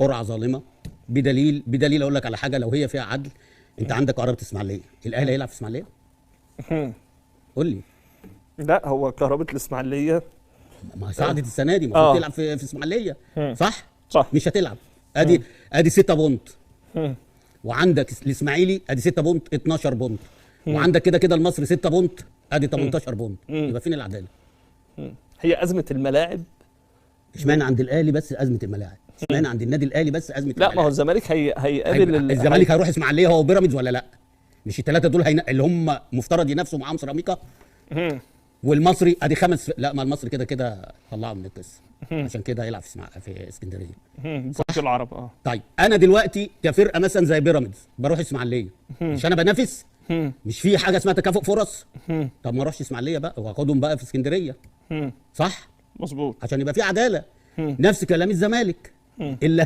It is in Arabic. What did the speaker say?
قرعه ظالمه. بدليل اقول لك على حاجه، لو هي فيها عدل، انت عندك كهرباء اسماعيليه، الاهلي هيلعب في اسماعيليه؟ قول لي. لا، هو كهرباء الاسماعيليه ما صعدت السنه دي، المفروض تلعب في اسماعيليه، صح؟ مش هتلعب. ادي 6 بونت، وعندك الاسماعيلي ادي 6 بونت 12 بونت، وعندك كده المصري 6 بونت ادي 18 بونت. يبقى فين العداله؟ هي ازمه الملاعب. اشمعنى عند الاهلي بس ازمه الملاعب؟ اشمعنى عند النادي الاهلي بس ازمه لا، ما هو الزمالك هيقابل الزمالك هيروح اسماعيليه هو وبيراميدز ولا لا؟ مش الثلاثه دول اللي هم مفترض ينافسوا معاهم سيراميكا؟ والمصري ادي 5. لا، ما المصري كده طلعه من القصه، عشان كده هيلعب في اسكندريه. برج العرب. طيب انا دلوقتي كفرقه مثلا زي بيراميدز بروح اسماعيليه، مش انا بنافس؟ مش في حاجه اسمها تكافؤ فرص؟ طب ما اروحش اسماعيليه بقى واخدهم بقى في اسكندريه، صح؟ مظبوط، عشان يبقى في عداله. نفس كلام الزمالك اللي